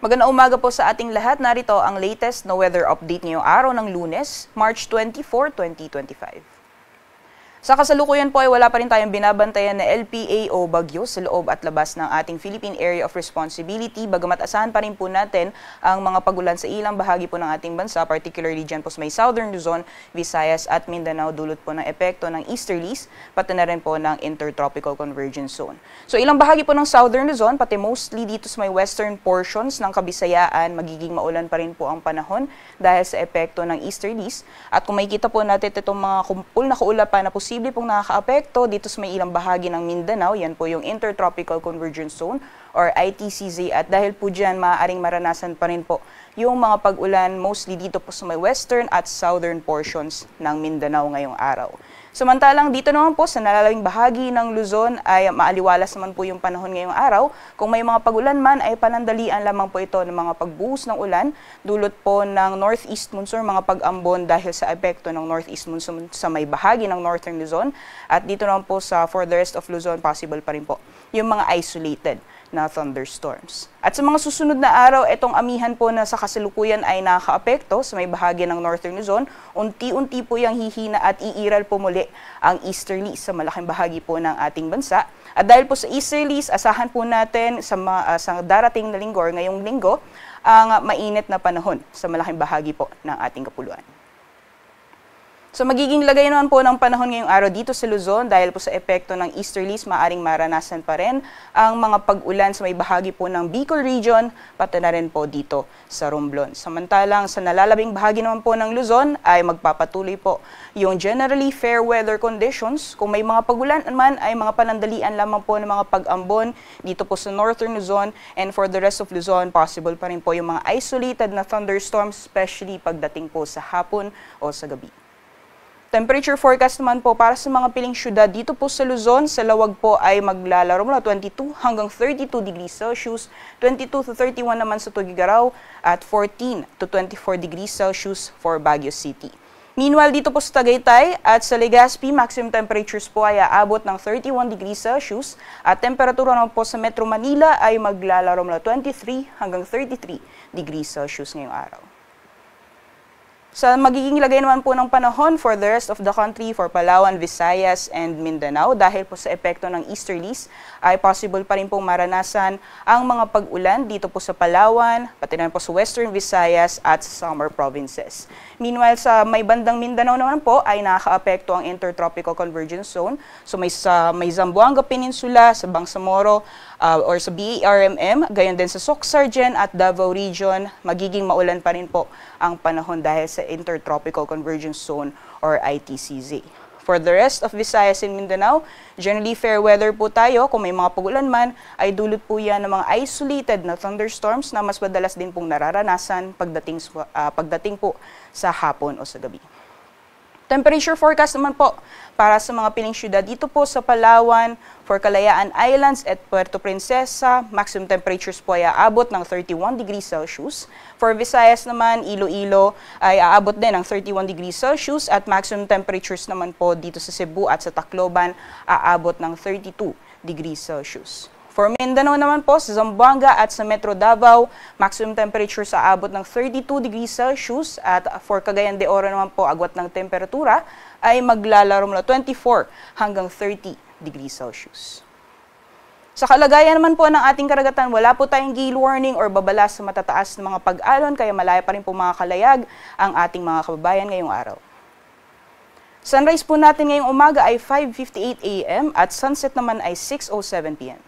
Magandang umaga po sa ating lahat. Narito ang latest na weather update ngayong araw ng Lunes, March 24, 2025. Sa kasalukuyan po ay wala pa rin tayong binabantayan na LPA o bagyo sa loob at labas ng ating Philippine Area of Responsibility. Bagamat asahan pa rin po natin ang mga pagulan sa ilang bahagi po ng ating bansa, particularly dyan po sa may Southern Luzon, Visayas at Mindanao, dulot po ng epekto ng easterlies, pati na rin po ng Intertropical Convergence Zone. So ilang bahagi po ng Southern Luzon, pati mostly dito sa may western portions ng Kabisayaan, magiging maulan pa rin po ang panahon dahil sa epekto ng easterlies. At kung makikita po natin itong mga kumpul na kaulapan na posible pong nakakaapekto dito sa may ilang bahagi ng Mindanao, yan po yung Intertropical Convergence Zone or ITCZ, at dahil po dyan maaaring maranasan pa rin po yung mga pag-ulan mostly dito po sa may western at southern portions ng Mindanao ngayong araw. Samantalang dito naman po sa nalalawing bahagi ng Luzon ay maaliwalas naman po yung panahon ngayong araw. Kung may mga pag-ulan man ay panandalian lamang po ito ng mga pagbuhos ng ulan dulot po ng northeast monsoon, mga pag-ambon dahil sa epekto ng northeast monsoon sa may bahagi ng northern Luzon. At dito naman po for the rest of Luzon, possible pa rin po yung mga isolated na thunderstorms. At sa mga susunod na araw, itong amihan po na sa kasalukuyan ay nakakaapekto sa may bahagi ng northern Luzon. Unti-unti po yung hihina at iiral po muli ang easterlies sa malaking bahagi po ng ating bansa. At dahil po sa easterlies, asahan po natin sa darating na linggo or ngayong linggo ang mainit na panahon sa malaking bahagi po ng ating kapuluan. So magiging lagay naman po ng panahon ngayong araw dito sa Luzon dahil po sa epekto ng easterlies, maaring maranasan pa rin ang mga pag-ulan sa may bahagi po ng Bicol Region, pati na rin po dito sa Romblon. Samantalang sa nalalabing bahagi naman po ng Luzon ay magpapatuloy po yung generally fair weather conditions. Kung may mga pag-ulan naman ay mga panandalian lamang po ng mga pag-ambon dito po sa northern Luzon, and for the rest of Luzon, possible pa rin po yung mga isolated na thunderstorms, especially pagdating po sa hapon o sa gabi. Temperature forecast naman po para sa mga piling syudad dito po sa Luzon, sa lawag po ay maglalaro mula 22 hanggang 32 degrees Celsius, 22 to 31 naman sa Tuguegarao at 14 to 24 degrees Celsius for Baguio City. Meanwhile, dito po sa Tagaytay at sa Legazpi, maximum temperatures po ay aabot ng 31 degrees Celsius at temperatura naman po sa Metro Manila ay maglalaro mula 23 hanggang 33 degrees Celsius ngayong araw. Sa magiging lagay naman po ng panahon for the rest of the country, for Palawan, Visayas, and Mindanao, dahil po sa epekto ng easterlies, ay possible pa rin pong maranasan ang mga pag-ulan dito po sa Palawan, pati na po sa Western Visayas at sa summer provinces. Meanwhile, sa may bandang Mindanao naman po ay nakakaapekto ang Intertropical Convergence Zone. So may Zamboanga Peninsula, sa Bangsamoro, or sa BARMM, gayon din sa Soc-Sargen at Davao Region, magiging maulan pa rin po ang panahon dahil sa Intertropical Convergence Zone or ITCZ. For the rest of Visayas and Mindanao, generally fair weather po tayo. Kung may mga pag-ulan man, ay dulot po yan ng mga isolated na thunderstorms na mas madalas din pong nararanasan pagdating po sa hapon o sa gabi. Temperature forecast naman po para sa mga piling syudad dito po sa Palawan, for Kalayaan Islands at Puerto Princesa, maximum temperatures po ay aabot ng 31 degrees Celsius. For Visayas naman, Iloilo ay aabot din ng 31 degrees Celsius at maximum temperatures naman po dito sa Cebu at sa Tacloban aabot ng 32 degrees Celsius. For Mindanao naman po, sa Zamboanga at sa Metro Davao, maximum temperature sa abot ng 32 degrees Celsius at for Cagayan de Oro naman po, agwat ng temperatura ay maglalaro mula 24 hanggang 30 degrees Celsius. Sa kalagayan naman po ng ating karagatan, wala po tayong gale warning or babala sa matataas na mga pag-alon, kaya malaya pa rin po mga kalayag ang ating mga kababayan ngayong araw. Sunrise po natin ngayong umaga ay 5:58 AM at sunset naman ay 6:07 PM.